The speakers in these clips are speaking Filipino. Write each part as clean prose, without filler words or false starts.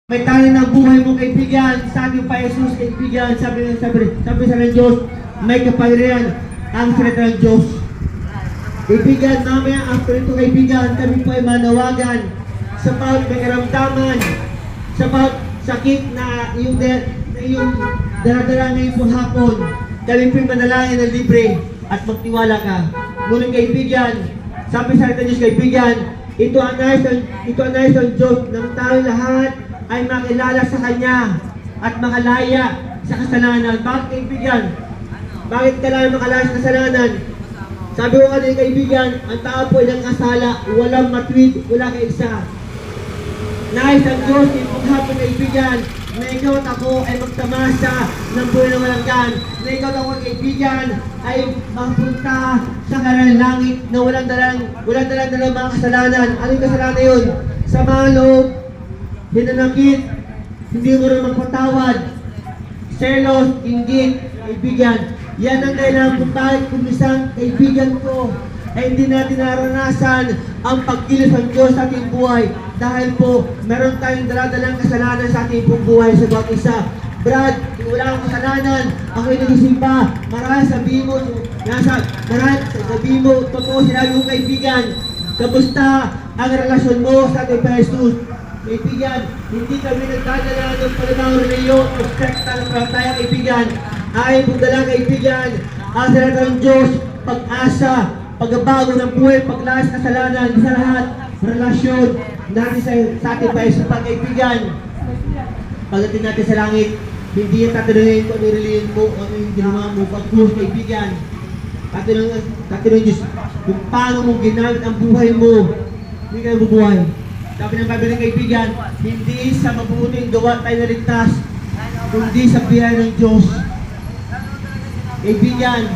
May tayo ng buhay mo kaibigan, sabi pa Jesus kaibigan, sabi sa ng Diyos, may kapangyarihan ang salita ng Diyos. Kaibigan, mamaya after ito kaibigan, kami po ay manawagan sa bawat may karamdaman, sa bawat sakit na yung daradara ngayon po hapon, kami po ay manalangin ng libre at magtiwala ka. Ngunit kaibigan, sabi sa salita ng Diyos kaibigan, ito ang nais ng Diyos ng tayo lahat ay makilala sa Kanya at makalaya sa kasalanan. Bakit kaibigan? Bakit kailangan makalaya sa kasalanan? Sabi ko kanina kaibigan, ang tao po ay nagkasala, walang matwid, wala kay isa. Nais ang Diyos, itong hapon kaibigan, na ikaw at ako ay magtamasa ng buhay na walang gan, na ikaw at ako kaibigan ay mapunta sa kanalang langit na walang dalang mga kasalanan. Ano yung kasalanan yun? Sa mga loob, hinanakit, hindi mo rin magpatawad, selos, inggit, kaibigan. Yan ang dahilan kung bakit kung isang kaibigan ko ay hindi natin naranasan ang pagkilos ng Diyos sa ating buhay. Dahil po, meron tayong daladalang kasalanan sa ating buhay sa bawat isa. Brad, kung wala kang kasalanan, ako'y nagsisimba. Maraming sabihin mo, totoo sinabi mo kaibigan. Kamusta ang relasyon mo sa ating Jesus? Kaibigan, hindi kami nagdadala ng palimang reliyon o sekta ng tayo kaibigan. Ay pagdala kaibigan, ang salita ng Diyos, pag-asa, pagbabago ng buhay, paglakas kasalanan, sa lahat, relasyon natin sa ating paisa kaibigan. Pagdating natin sa langit, hindi yung tatanungin kung ano yung reliyon mo o ano yung ginawa mo, pag-push kaibigan. Tatanungin Diyos, kung paano mo ginamit ang buhay mo, hindi ka bubuhay. Sabi ng Bible ng kaibigan, hindi sa mabuting gawa tayo naligtas, kundi sa biyaya ng Diyos. Kaibigan,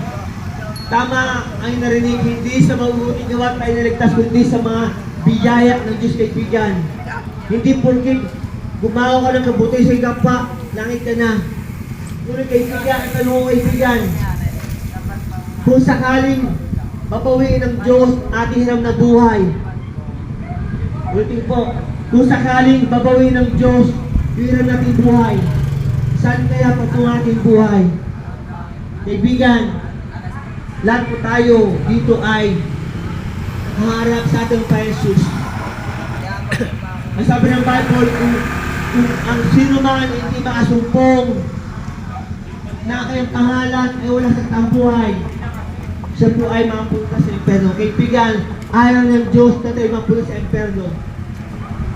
tama ang narinig, hindi sa mabuting gawa tayo naligtas, kundi sa mga biyaya ng Diyos kaibigan. Hindi porkit gumawa ka ng kabuti sa ikapa, langit ka na. Ngunit kaibigan, ang tanong ko kaibigan, kung sakaling mapawiin ng Diyos ating hiram na buhay, ulitin po, kung sakaling babawin ng Diyos, hiram natin buhay, saan kaya patungo ating buhay? Kaibigan, lahat po tayo dito ay haharap sa ating Jesus. Ang sabi ng Bible, kung ang sino man hindi makasumpong na kayang pangalan ay wala sa tambuhay, siya po ay mapunta sa impyerno. Kaibigan, ayaw ng Diyos na tayo mapunta sa impyerno.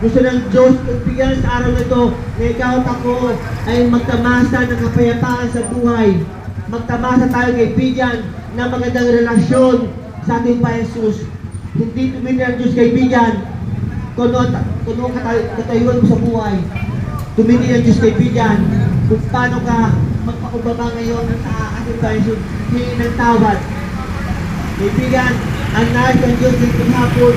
Gusto ng Diyos, kaibigan, sa araw na ito, na ikaw at ako ay magtamasa ng kapayapaan sa buhay. Magtamasa tayo, kaibigan, na magandang relasyon sa ating Pa Jesus. Hindi tumili ang Diyos, kaibigan, kung ano katayuan mo sa buhay. Tumili ang Diyos, kaibigan, kung paano ka magpakumbaba ngayon sa ating Pa Jesus. Hingin ng tawad. Kaibigan, ang nais ng Diyos dito hapon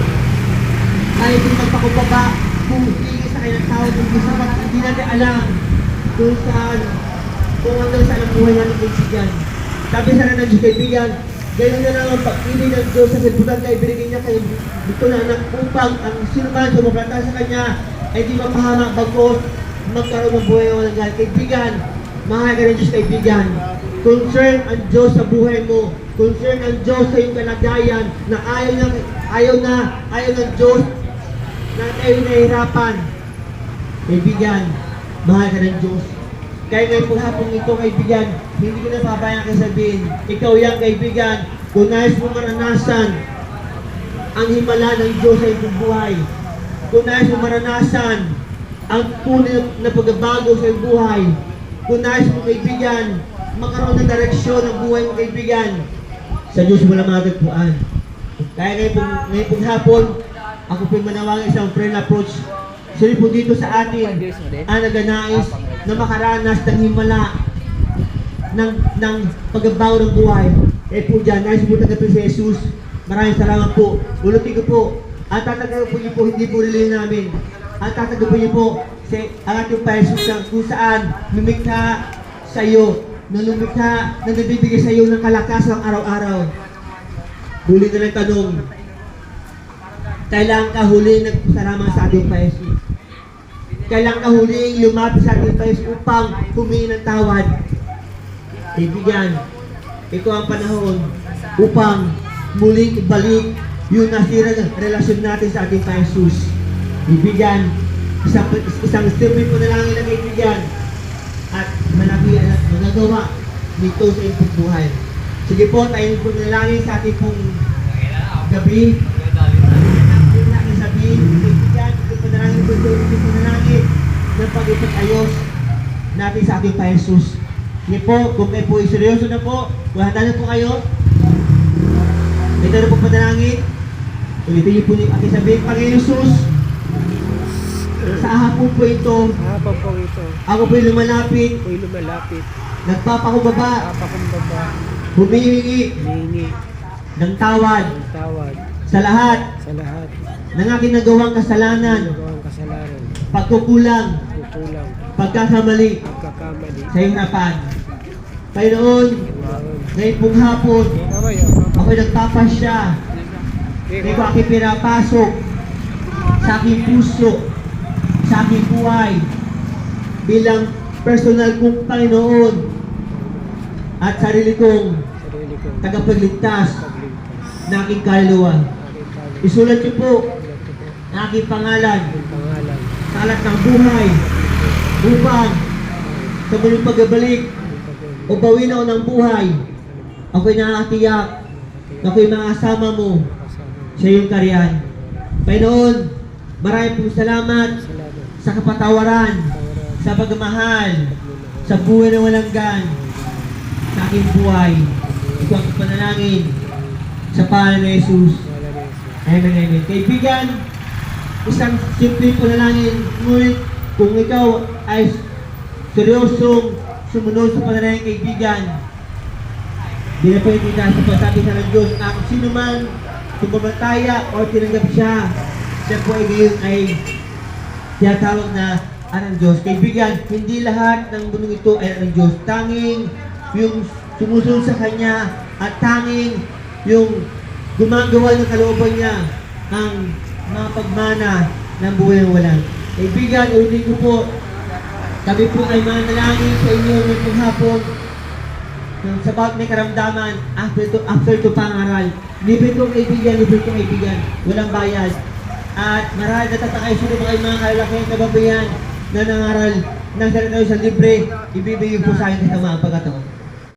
ay hindi magpakumbaba kung hingin sa kanyang tawad, hindi natin alam kung saan, kung hanggang saan ang buhay natin kaibigan. Sabi sana ng Diyos kaibigan, gayon na lang ang pag-ibig ng Diyos sa sibutan na ibinigay niya kayo dito na anak upang ang sino man sumuplanta sa Kanya ay di mapahamak bagos magkaroon ng buhay o walang kaibigan. Mahal ka ng Diyos kaibigan. Concern ang Diyos sa buhay mo. Concern ang Diyos sa iyong kalagayan na ayaw ng Diyos na tayo nahihirapan. Kaibigan, mahal ka ng Diyos. Kaya ngayon po hapong ito, kaibigan, hindi ko na pabayang sabihin. Ikaw yan, kaibigan, kung nais mo maranasan ang himala ng Diyos sa iyong buhay, kung nais mo maranasan ang tunay na pagbabago sa iyong buhay, kung nais mo, kaibigan, magkaroon ng direksyon ng buhay mo, kaibigan, sa Diyos mo lang matatagpuan. Kaya ngayon po hapon, ako po manawagan isang friend approach. Sila po dito sa atin ang naganais na makaranas ng himala ng pagbabago ng buhay. Eh po dyan, nais po tagapin si Jesus. Maraming salamat po. Ulutin ko po, ang tatagapin niyo po, hindi po rilin namin. Ang tatagapin niyo po, ang ating Pa Jesus kung saan lumikha sa iyo, na nabibigay sa iyo ng kalakasan araw-araw. Huli na lang tanong, kailangan ka huli nagpasalamat sa ating Pa Jesus. kailang kahuling lumapit sa ating Diyos upang humingi ng tawad. Kaibigan, ito ang panahon upang muling ibalik yung nasirang relasyon natin sa ating Jesus. Kaibigan, isang statement po na lang ilang kaibigan at malaki at magagawa nito sa iyong buhay. Sige po, tayo po nalangin sa ating pong gabi. Yung natin sabihin, kaibigan, ito po nalangin po nalangin ng pag-ipag-ayos natin sa ating Pa Jesus. Sige po, kung kayo po seryoso na po, kung handa na po kayo, ito na po panalangin. Ulitin niyo po yung ating sabihin, Panginoon Jesus, sa hapon po ito, ako po'y lumalapit, nagpapakumbaba, humihingi ng tawad sa lahat ng aking nagawang kasalanan, pagkukulang, pagkakamali sa iyong harapan. Panginoon, ngayon pong hapon, ako'y nagpapasya, ngayon ko aking pinapasok sa aking puso, sa aking buhay, bilang personal kong Panginoon at sarili kong tagapagligtas na aking kaluluwa. Isulat niyo po ang aking pangalan sa alat ng buhay upang sa muling pagbabalik o bawin ako ng buhay, ako'y nakakatiyak na ako'y makasama mo sa iyong karyan. Panginoon, maraming pong salamat sa kapatawaran, sa pagmamahal, sa buhay na walang gan, sa aking buhay. Ito ang panalangin sa pangalan ni Jesus. Amen, amen. Kaibigan, isang simple panalangin, ngunit kung ikaw ay seryosong sumunod sa panalangin, kaibigan, di na pwede na sa pagsabi sa ng Diyos na kung sino man tumamataya o tinanggap siya po ay ngayon ay tinatawag na anak ng Diyos. Kaibigan, hindi lahat ng mundo ito ay anak ng Diyos. Tanging yung sumusunod sa Kanya at tanging yung gumagawa ng kalooban niya ang mga pagmana ng buhay ng walang. Kaibigan, ulit ko po, kami po ay manalangin sa inyo ngayong hapon ng sabat may karamdaman after to pangaral. Libre kong kaibigan, walang bayad. At marahil natatakay sino ba kayo mga kalalaking nababayan na nangaral ng sarili sa libre, ibibigay po sa akin kasama ang pagkataon.